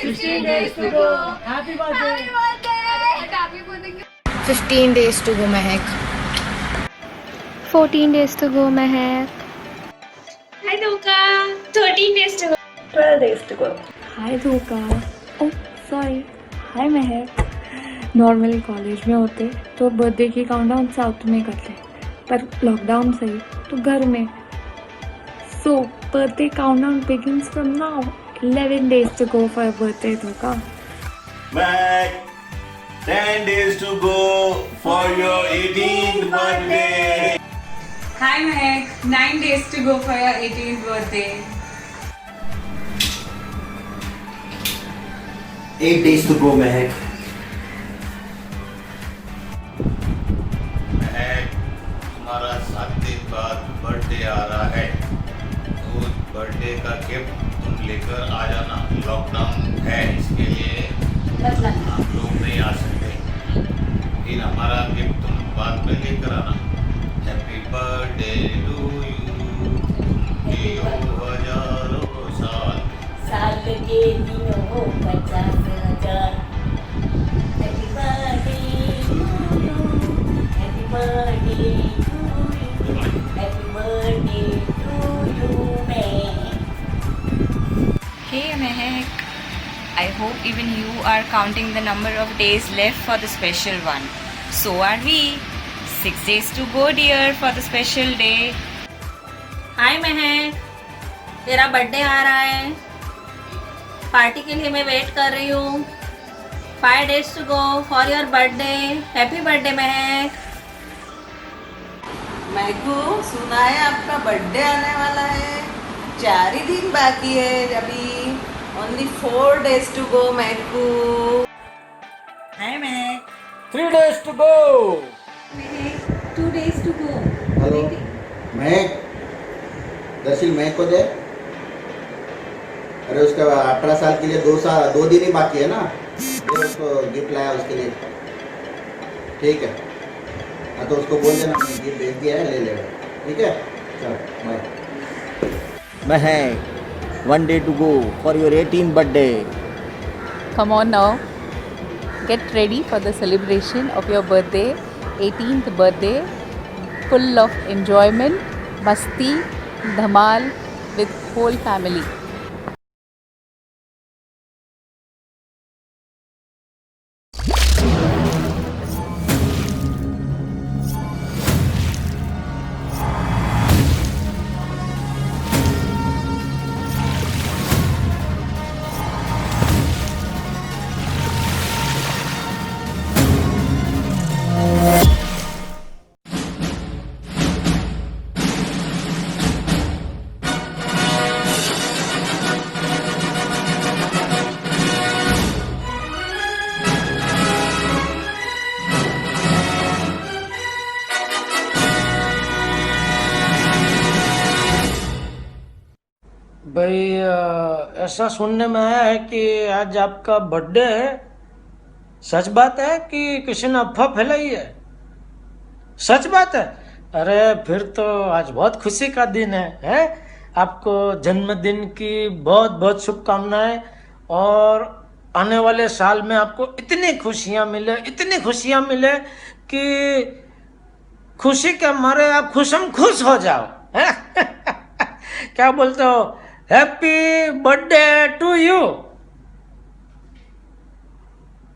16 days to go. Happy birthday. 15 days to go, Mehak. 14 days to go, Mehak. Hi Doka. 13 days to go. 12 days to go. हाय धोखा। ओ sorry. हाय महक। Normal college में होते तो birthday की countdown south में करते, पर lockdown सही तो घर में। So birthday countdown begins from now. 11 days to go for your birthday, धोखा। Mac, 10 days to go for your 18th birthday. Hi Mehak. 9 days to go for your 18th birthday. 8 days to go, Mehak. महक, तुम्हारा 7 दिन बाद birthday आ रहा है, तो birthday का gift तुम लेकर आ जाना। लॉकडाउन है, इसके लिए आप लोग नहीं आ सकते, लेकिन हमारा गिफ्ट तुम बाद में लेकर आना। हैप्पी बर्थडे टू यू, जियो हजारों साल। साल के दिनों हो 50,000। Happy birthday to you, happy birthday to you, happy birthday to you मैं। Hey Mehak. I hope even you are counting the number of days left for the special one. So are we. 6 days to go, dear, for the special day. हाय महक, तेरा birthday आ रहा है, party के लिए मैं wait कर रही हूँ। 5 days to go for your birthday. Happy birthday महक। मैगू, सुना है आपका बर्थडे आने वाला है, 4 ही दिन बाकी है अभी। Only 4 days to go मैगू। Hi Mahak. 3 days to go. 2 days to go। Hello महक, दर्शिल महक को दे। अरे उसका 18 साल के लिए 2 दिन ही बाकी है ना, ये उसको गिफ्ट लाया उसके लिए। ठीक है, हाँ तो उसको बोल देना मैं गिफ्ट भेज दिया है, ले लेगा। ठीक है, चलो bye. Mahek, 1 day to go for your 18th birthday. Come on now, get ready for the celebration of your birthday, 18th birthday, full of enjoyment, masti, dhamal with whole family. भाई ऐसा सुनने में आया है कि आज आपका बर्थडे है। सच बात है कि किसी ने अफवाह फैलाई है? सच बात है? अरे फिर तो आज बहुत खुशी का दिन है? आपको जन्मदिन की बहुत बहुत शुभकामनाएं, और आने वाले साल में आपको इतनी खुशियां मिले कि खुशी के मारे आप खुशम खुश हो जाओ। हैं? क्या बोलते हो? Happy birthday to you.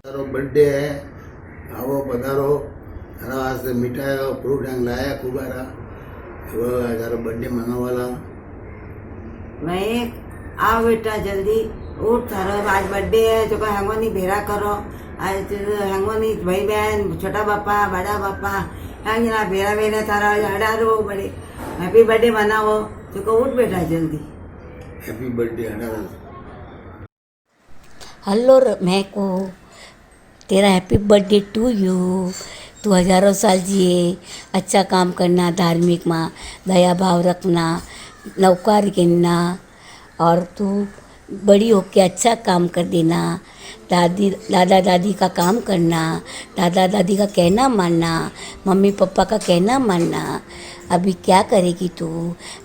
તારો બર્થડે હે, આવો પધારો। તારા વાસ્તે મીઠાઈ और फ्रूट लाया कुबारा, वो तारो बर्थडे मनावाला। महक, आओ बेटा जल्दी उठ, थारो आज बर्थडे है, जो का हेंगोनी भेरा करो। आज हेंगोनी भाई बहन, छोटा बापा, बड़ा बापा, हेंगना भेरा भेरा थारा अडारो बड़े हैप्पी बर्थडे मनाओ। जो को उठ बेटा जल्दी। हैप्पी बर्थडे अडारो। हेलो महको, तेरा हैप्पी बर्थडे टू यू। तू हजारों साल जिए, अच्छा काम करना, धार्मिक माँ दया भाव रखना, नौकर गिनना, और तू बड़ी होके अच्छा काम कर देना। दादा दादी का काम करना, दादा दादी का कहना मानना, मम्मी पापा का कहना मानना। अभी क्या करेगी तू?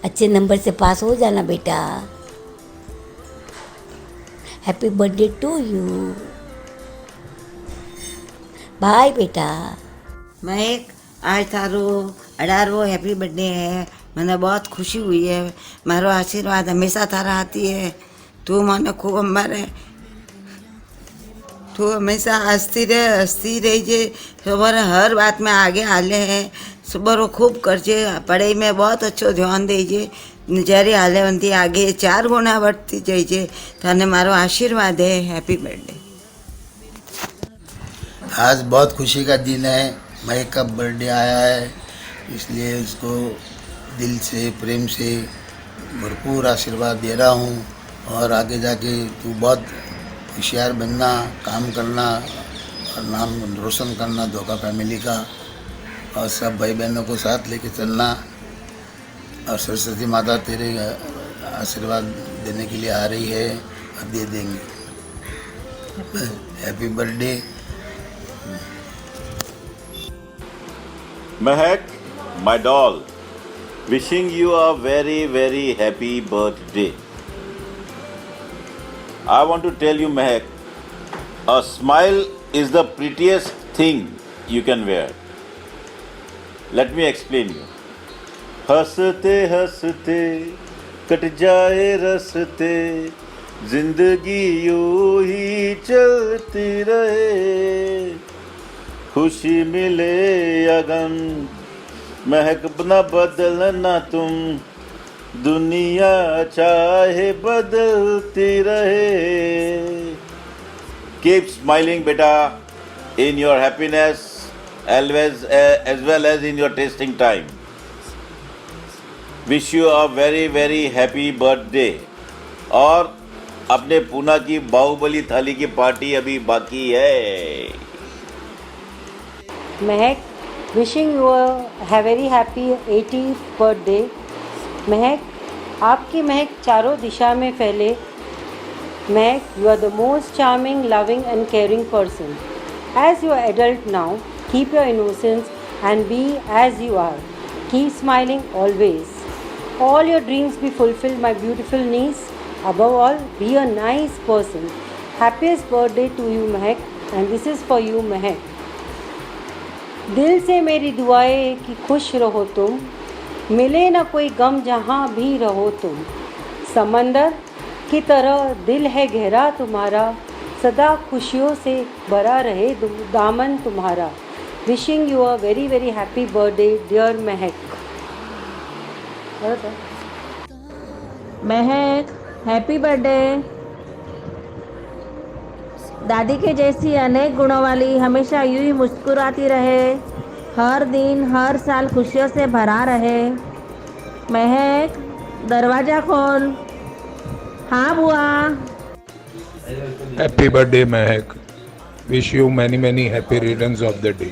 अच्छे नंबर से पास हो जाना बेटा। Happy birthday to you. Bye बेटा। महक, आज थारो 18वां हैप्पी बर्थडे है। मैंने बहुत खुशी हुई है। मारो आशीर्वाद हमेशा थारा आती है। तू मन खूब अंबारे, तू हमेशा हंसती रहिए। सुबह हर बात में आगे हाले हैं। सुबह रो खूब करजे, पढ़ाई में बहुत अच्छो ध्यान दीजिए। जયારે हाले वंती आगे 4 गुना बढ़ती जाइए। थाने मारो आशीर्वाद है। Happy birthday. आज बहुत खुशी का दिन है। महक का बर्थडे आया है, इसलिए उसको दिल से प्रेम से भरपूर आशीर्वाद दे रहा हूँ। और आगे जाके तू बहुत होशियार बनना, काम करना और नाम रोशन करना धोखा फैमिली का। और सब भाई बहनों को साथ लेके चलना। और सरस्वती माता तेरे आशीर्वाद देने के लिए आ रही है और दे देंगे। Happy birthday Mehak, my doll, wishing you a very, very happy birthday. I want to tell you, Mehak, a smile is the prettiest thing you can wear. Let me explain you. हंसते हंसते cut जाए रस्ते, जिंदगी यूं ही चलती रहे। खुशी मिले या गम, महक न बदलना तुम, दुनिया चाहे बदलती रहे। Keep smiling, beta, in your happiness, always as well as in your tasting time. Wish you a very, very happy birthday. और अपने पूना की बाहुबली थाली की पार्टी अभी बाकी है। Mehak, wishing you a very happy 80th birthday. Mehak, आपकी महक चारों दिशा में फैले। Mehak, you are the most charming, loving and caring person. As you are adult now, keep your innocence and be as you are. Keep smiling always. All your dreams be fulfilled, my beautiful niece. Above all, be a nice person. Happiest birthday to you, Mehak, and this is for you, Mehak. दिल से मेरी दुआएं कि खुश रहो तुम, मिले ना कोई गम जहाँ भी रहो तुम। समंदर की तरह दिल है गहरा तुम्हारा, सदा खुशियों से भरा रहे दामन तुम्हारा। Wishing you a very very happy birthday dear Mehak. Mehak, happy birthday. दादी के जैसी अनेक गुणों वाली हमेशा यूं ही मुस्कुराती रहे, हर दिन हर साल खुशियों से भरा रहे। महक, दरवाज़ा खोल। हाँ बुआ। Happy birthday Mahak, wish you many many happy returns of the day.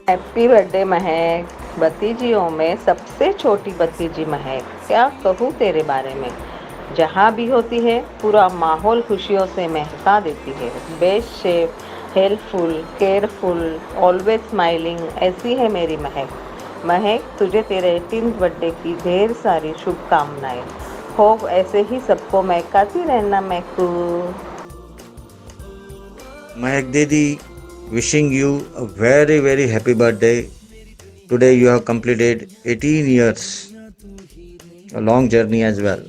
Happy birthday महक, भतीजियों में सबसे छोटी भतीजी महक। क्या कहूँ तेरे बारे में, जहाँ भी होती है पूरा माहौल खुशियों से महका देती है। Best chef, helpful, careful, always smiling, ऐसी है मेरी महक। महक, तुझे तेरे 18th बर्थडे की ढेर सारी शुभकामनाएं। होप ऐसे ही सबको महकाती रहना महकू। महक दीदी, wishing you a very very happy birthday. Today you have completed 18 years, a long journey as well.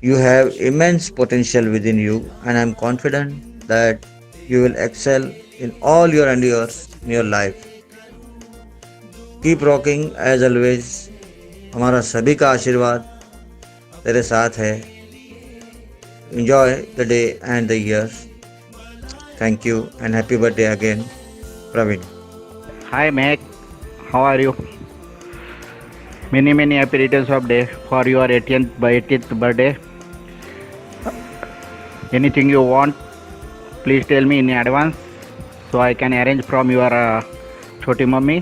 You have immense potential within you and I am confident that you will excel in all your endeavors in your life. Keep rocking as always. हमारा सभी का आशीर्वाद तेरे साथ है. Enjoy the day and the years. Thank you and happy birthday again, Praveen. Hi Meg, how are you? Many happy returns of day for your 80th birthday. Anything you want, please tell me in advance so I can arrange from your choti mummy.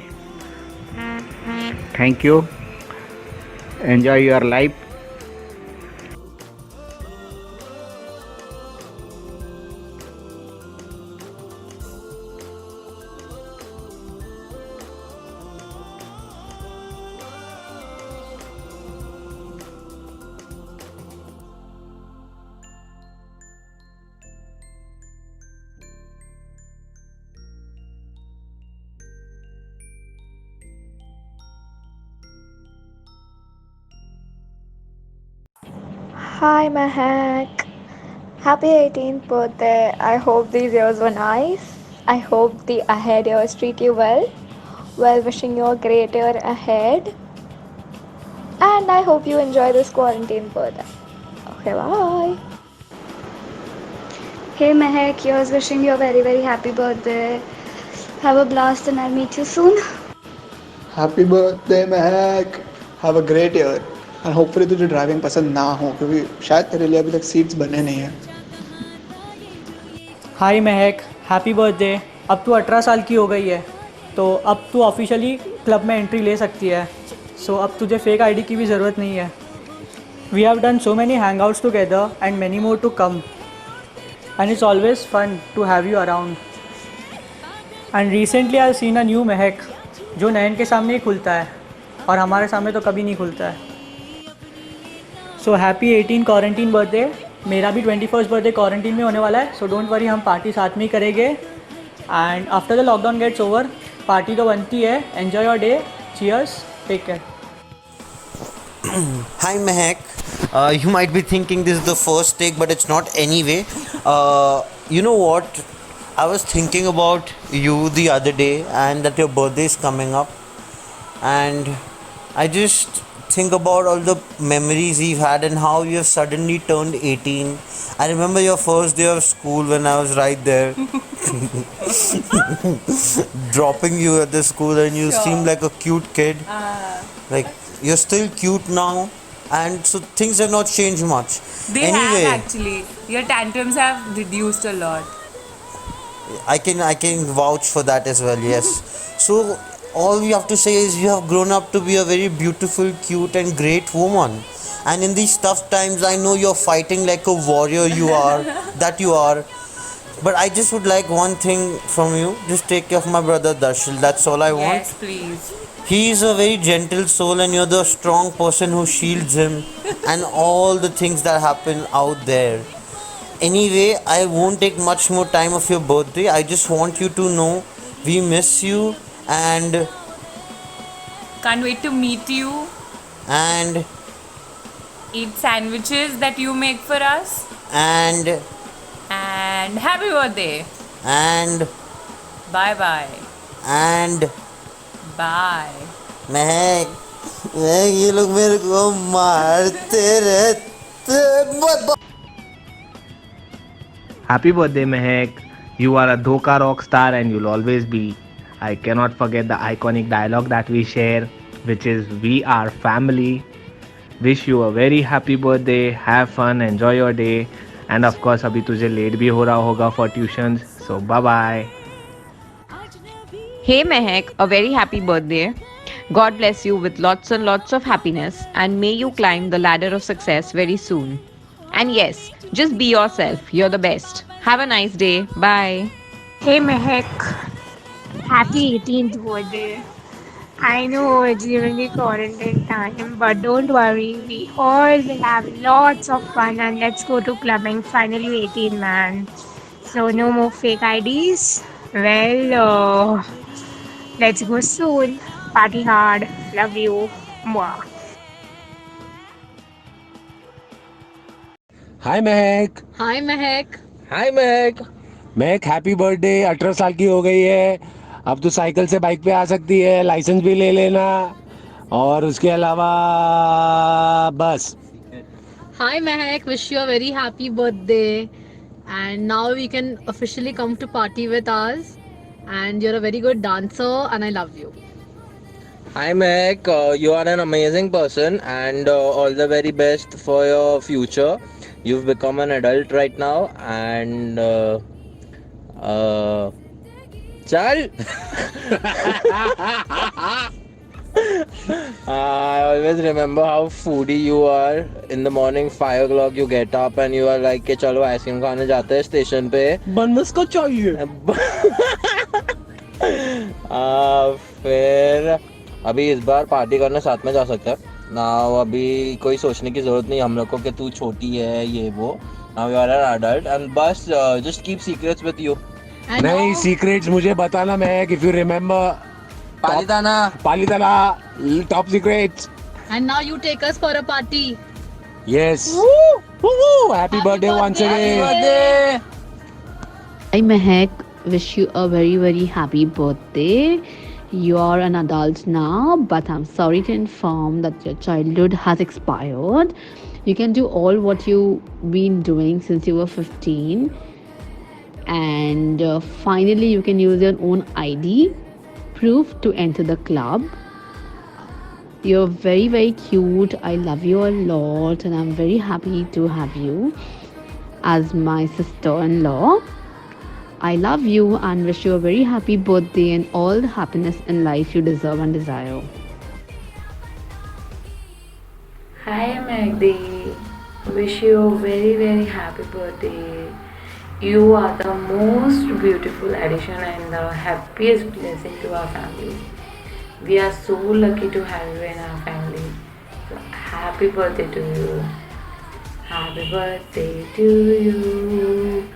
Thank you. Enjoy your life. Hi, Mahek. Happy 18th birthday. I hope these years were nice. I hope the ahead years treat you well. Well, wishing you a great year ahead. And I hope you enjoy this quarantine birthday. Okay, bye. Hey Mehak, here's wishing you a very very happy birthday. Have a blast and I'll meet you soon. Happy birthday Mahak, have a great year and hopefully तुझे driving पसंद ना हो क्योंकि शायद तेरे लिए अभी तक सीट्स बने नहीं हैं. हाय महक, हैप्पी बर्थडे. अब तू 18 साल की हो गई है तो अब तू ऑफिशियली क्लब में एंट्री ले सकती है. सो अब तुझे फेक आईडी की भी ज़रूरत नहीं है. We have done so many hangouts together and many more to come and it's always fun to have you around. And recently I seen a new Mehak जो नयन के सामने ही खुलता है और हमारे सामने तो कभी नहीं खुलता है. So happy 18 quarantine birthday. मेरा भी 21st बर्थडे क्वारंटीन में होने वाला है. सो डोंट वरी, हम पार्टी साथ में ही करेंगे. And after the lockdown gets over party तो बनती है. Enjoy your day. Cheers. Take care. Hi Mehak, you might be thinking this is the first take, but it's not anyway. You know what? I was thinking about you the other day and that your birthday is coming up, and I just think about all the memories we've had and how you have suddenly turned 18. I remember your first day of school when I was right there dropping you at the school, and you seemed like a cute kid. Like you're still cute now, and so things have not changed much. They Anyway, have actually. Your tantrums have reduced a lot. I can vouch for that as well. Yes. So all we have to say is you have grown up to be a very beautiful, cute, and great woman. And in these tough times, I know you're fighting like a warrior. You are that you are. But I just would like one thing from you. Just take care of my brother Darshil. That's all I want. Yes, please. He is a very gentle soul, and you're the strong person who shields him and all the things that happen out there. Anyway, I won't take much more time of your birthday. I just want you to know we miss you, and Can't wait to meet you. And eat sandwiches that you make for us. And happy birthday. And Bye bye. And Bye. महक, ये लोग मेरे को मारते रहते. Happy birthday, Mehak. You are a Dhoka rock star and you'll always be. I cannot forget the iconic dialogue that we share, which is "We are family." Wish you a very happy birthday. Have fun, enjoy your day, and of course, अभी तुझे late भी हो रहा होगा for tuitions. So bye bye. Hey Mehak, a very happy birthday. God bless you with lots and lots of happiness, and may you climb the ladder of success very soon. And yes, just be yourself. You're the best. Have a nice day. Bye. Hey Mehak, happy 18th birthday. I know it's during the quarantine time, but don't worry, we all will have lots of fun and let's go to clubbing. Finally 18, man. So no more fake IDs. Well, let's go soon. Party hard. Love you. Mwah. Hi Mahak. Hi Mehak. Hi Mahak. Mehak happy birthday. 18 साल की हो गई है. अब तो cycle से bike पे आ सकती है. लाइसेंस भी ले लेना. और उसके अलावा बस. Hi Mehak, wish you a very happy birthday. And now we can officially come to party with us. And you're a very good dancer and I love you. Hi Mehak, you are an amazing person and all the very best for your future. You've become an adult right now and chal. I always remember how foodie you are. In the morning 5 o'clock you get up and you are like कि चलो ice cream खाने जाते हैं station पे. बनमस को चाहिए. फिर अभी इस बार पार्टी करने साथ में जा सकते हैं ना. अभी कोई सोचने की जरूरत नहीं हम लोग को कि तू छोटी है ये वो. Now you are an adult and बस just keep secrets with you. नहीं सीक्रेट्स मुझे बताना महक. If you remember Palitana top secrets. And now you take us for a party. Yes. Woo! Woo! Happy birthday once again. Hi Mehak, wish you a very very happy birthday. You are an adult now, but I'm sorry to inform that your childhood has expired. You can do all what you've been doing since you were 15, and finally you can use your own ID proof to enter the club. You're very very cute. I love you a lot, and I'm very happy to have you as my sister-in-law. I love you and wish you a very happy birthday and all the happiness in life you deserve and desire. Hi Magdi, wish you a very very happy birthday. You are the most beautiful addition and the happiest blessing to our family. We are so lucky to have you in our family. So happy birthday to you. Happy birthday to you.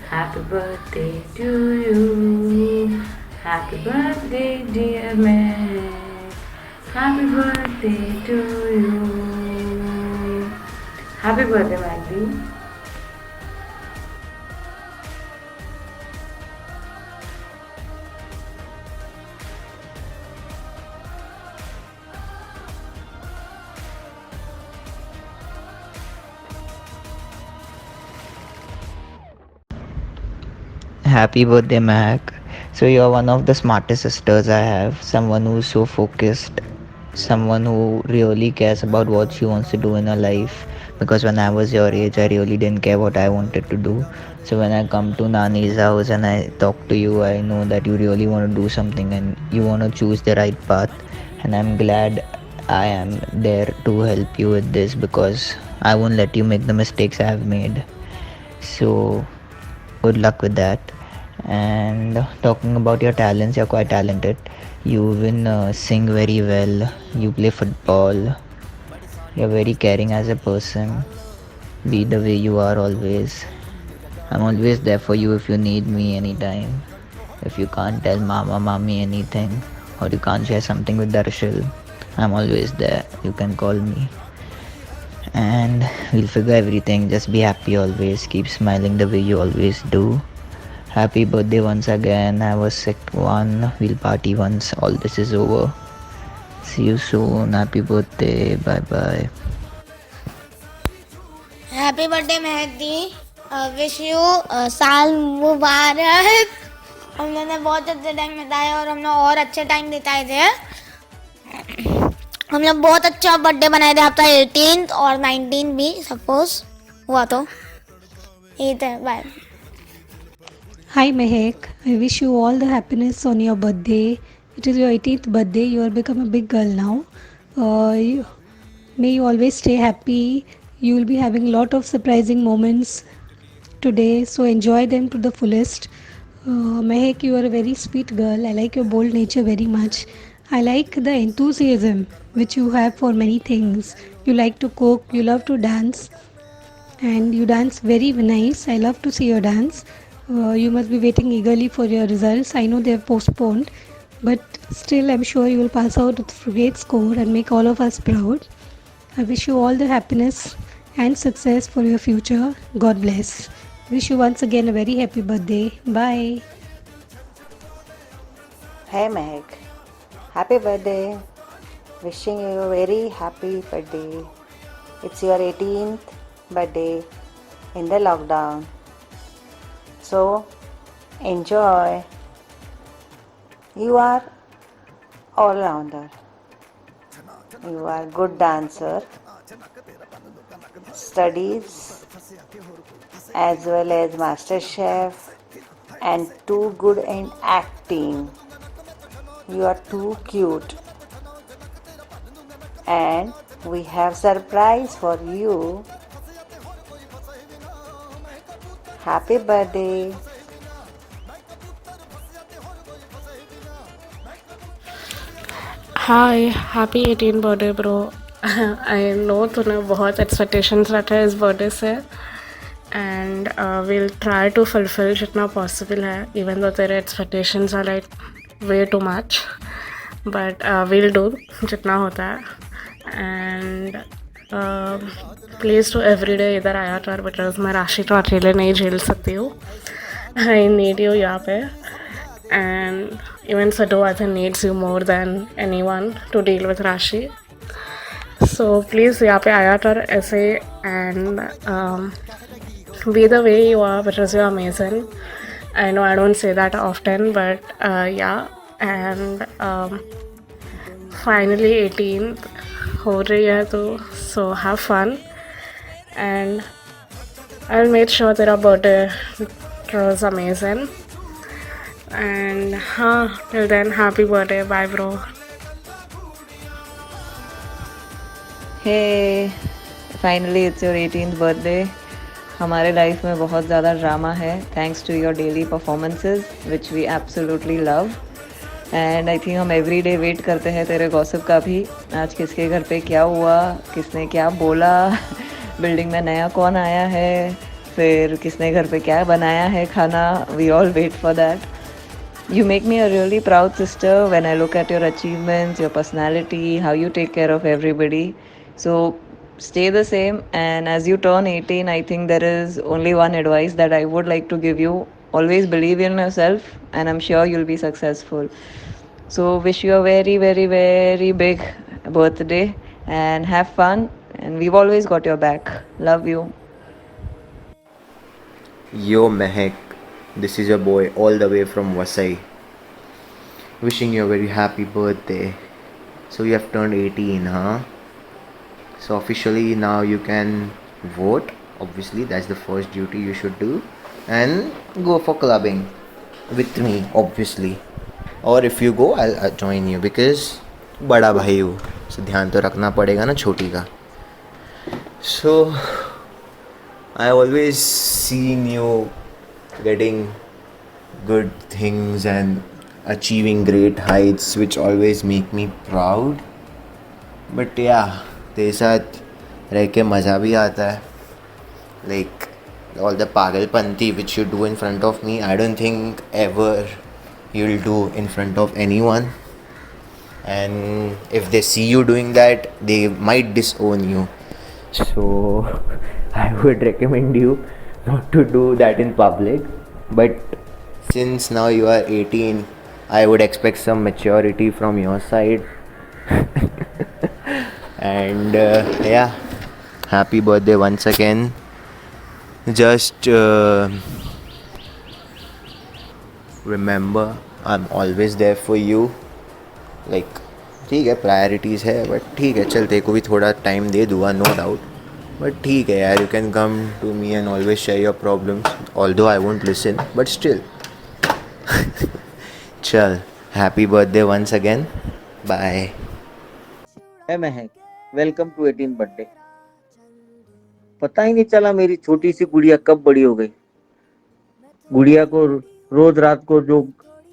Happy birthday to you. Happy birthday dear Meg. Happy birthday to you. Happy birthday Magdi. Happy birthday, Mahak. So, you're one of the smartest sisters I have. Someone who's so focused, someone who really cares about what she wants to do in her life. Because when I was your age, I really didn't care what I wanted to do. So, when I come to Nani's house and I talk to you, I know that you really want to do something and you want to choose the right path. And I'm glad I am there to help you with this because I won't let you make the mistakes I have made. So, good luck with that. And talking about your talents, you're quite talented. You even sing very well. You play football. You're very caring as a person. Be the way you are always. I'm always there for you if you need me anytime. If you can't tell mama, mommy anything, or you can't share something with Darshil, I'm always there. You can call me. And we'll figure everything. Just be happy always. Keep smiling the way you always do. Happy birthday once again. Have a sick one. We'll party once all this is over. See you soon. Happy birthday. Bye bye. Happy birthday Mehdi. Wish you साल मुबारक. हम लोगों ने बहुत अच्छे time बिताए और हम लोग और अच्छे टाइम बिताए थे. हम लोग बहुत अच्छा बर्थडे बनाए थे. आपका 18th और 19 भी सपोज हुआ तो यही था. Bye. Hi Mehak, I wish you all the happiness on your birthday. It is your 18th birthday. You have become a big girl now. May you always stay happy. You will be having a lot of surprising moments today, so enjoy them to the fullest. Mehak, you are a very sweet girl. I like your bold nature very much. I like the enthusiasm which you have for many things. You like to cook, you love to dance, and you dance very nice. I love to see your dance. You must be waiting eagerly for your results. I know they have postponed, but still I'm sure you will pass out with a great score and make all of us proud. I wish you all the happiness and success for your future. God bless. Wish you once again a very happy birthday. Bye. Hey Meg, happy birthday. Wishing you a very happy birthday. It's your 18th birthday in the lockdown. So enjoy. You are all-rounder. You are good dancer, studies as well as master chef, and too good in acting. You are too cute. And we have surprise for you. Happy birthday. Hi happy 18 birthday bro. I know तूने बहुत expectations रखे हैं इस birthday से and will try to fulfil जितना possible है even though तेरे expectations are like way too much but will do जितना होता है. And please to every day इधर आया कर, बिकॉज मैं राशि तो अकेले नहीं झेल सकती हूँ. आई नीड यू यहाँ पे. And even Sado I think needs you more than anyone to deal with Rashi. So please यहाँ पे आया कर ऐसे and be the way you are because you're amazing. I know I don't say that often, but yeah. And finally 18th हो रही है तो so have fun and I'll make sure तेरा birthday was amazing. And till then, happy birthday. Bye, bro. Hey, finally it's your 18th birthday. हमारे life में बहुत ज़्यादा drama है thanks to your daily performances which we absolutely love. And I think हम every day wait करते हैं तेरे gossip का भी. आज किसके घर पे क्या हुआ, किसने क्या बोला, बिल्डिंग में नया कौन आया है, फिर किसने घर पे क्या बनाया है खाना. We all wait for that. You make me a really proud sister when I look at your achievements, your personality, how you take care of everybody. So stay the same, and as you turn 18, I think there is only one advice that I would like to give you. Always believe in yourself, and I'm sure you'll be successful. So wish you a very, very, very big birthday and have fun, and we've always got your back. Love you. Yo Mehak, this is your boy all the way from Vasai. Wishing you a very happy birthday. So you have turned 18, huh? So officially now you can vote. Obviously that's the first duty you should do. And go for clubbing with me, obviously. Or if you go, I'll join you because बड़ा भाई हूँ. So ध्यान तो रखना पड़ेगा ना छोटी का. So I always seeing you getting good things and achieving great heights which always make me proud. But yeah, तेरे साथ रह के मज़ा भी आता है. Like all the pagalpanti which you do in front of me, I don't think ever you'll do in front of anyone. And if they see you doing that, they might disown you. So I would recommend you not to do that in public. But since now you are 18, I would expect some maturity from your side. And yeah, happy birthday once again. Just remember, I'm always there for you. Like ठीक है, priorities है, but ठीक है, चल तेरे को भी थोड़ा टाइम दे दूँगा, नो डाउट. बट ठीक है यार, you can come to me and always share your problems, although I won't listen, but still. चल, happy birthday once again. Bye. Hi Mahak, welcome to 18 birthday. पता ही नहीं चला मेरी छोटी सी गुड़िया कब बड़ी हो गई. गुड़िया को रोज रात को जो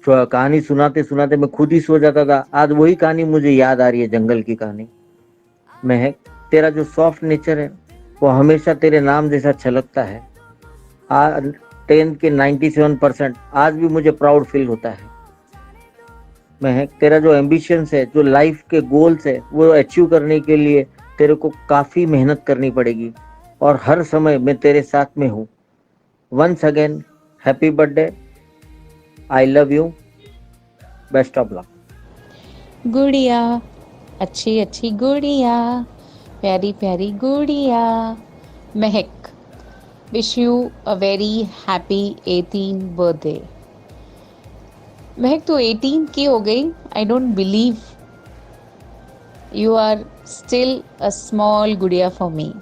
कहानी सुनाते सुनाते मैं खुद ही सो जाता था. आज वही कहानी मुझे याद आ रही है, जंगल की कहानी. महक, तेरा जो सॉफ्ट नेचर है वो हमेशा तेरे नाम जैसा छलकता है. 10th के 97% आज भी मुझे प्राउड फील होता है. महक, तेरा जो एम्बिशंस है, जो लाइफ के गोल्स है, वो अचीव करने के लिए तेरे को काफ़ी मेहनत करनी पड़ेगी और हर समय मैं तेरे साथ में हूँ. Once again happy birthday. I love you. Best of luck. गुड़िया, अच्छी अच्छी गुड़िया, प्यारी प्यारी गुड़िया. Mehak, wish you a very happy 18th birthday. Mehak, तो 18 की हो गई. I don't believe you are still a small गुड़िया फॉर मी.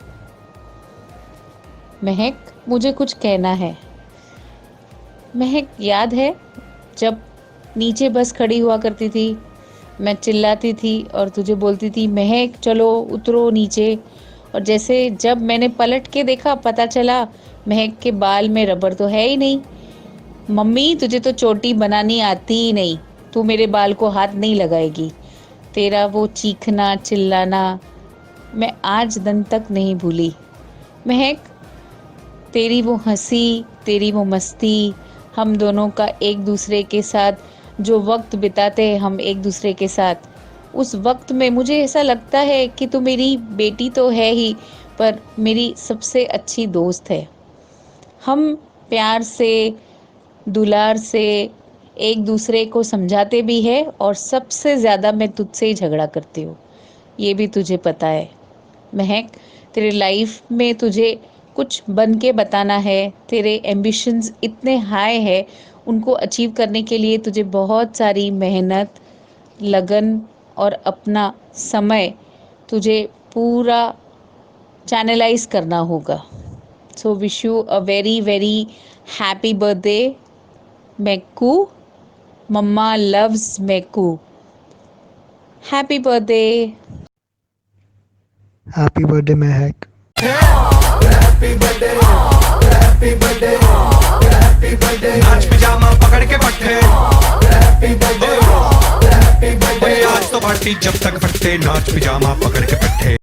महक, मुझे कुछ कहना है. महक, याद है जब नीचे बस खड़ी हुआ करती थी, मैं चिल्लाती थी और तुझे बोलती थी महक चलो उतरो नीचे, और जैसे जब मैंने पलट के देखा पता चला महक के बाल में रबर तो है ही नहीं. मम्मी, तुझे तो चोटी बनानी आती ही नहीं, तू मेरे बाल को हाथ नहीं लगाएगी. तेरा वो चीखना चिल्लाना मैं आज दिन तक नहीं भूली. महक, तेरी वो हंसी, तेरी वो मस्ती, हम दोनों का एक दूसरे के साथ जो वक्त बिताते हैं हम एक दूसरे के साथ, उस वक्त में मुझे ऐसा लगता है कि तू मेरी बेटी तो है ही, पर मेरी सबसे अच्छी दोस्त है। हम प्यार से, दुलार से एक दूसरे को समझाते भी है और सबसे ज़्यादा मैं तुझसे ही झगड़ा करती हूँ, ये भी तुझे पता है। महक, तेरे लाइफ में तुझे कुछ बन के बताना है, तेरे एम्बिशंस इतने हाई है, उनको अचीव करने के लिए तुझे बहुत सारी मेहनत, लगन और अपना समय तुझे पूरा चैनलाइज करना होगा। So wish you a very very happy birthday Mekku. मम्मा loves Mekku. Happy birthday. Happy birthday Mahak. नाच पिजामा पकड़ के पट्टे, आज तो पार्टी जब तक फटते, नाच पिजामा पकड़ के पट्टे।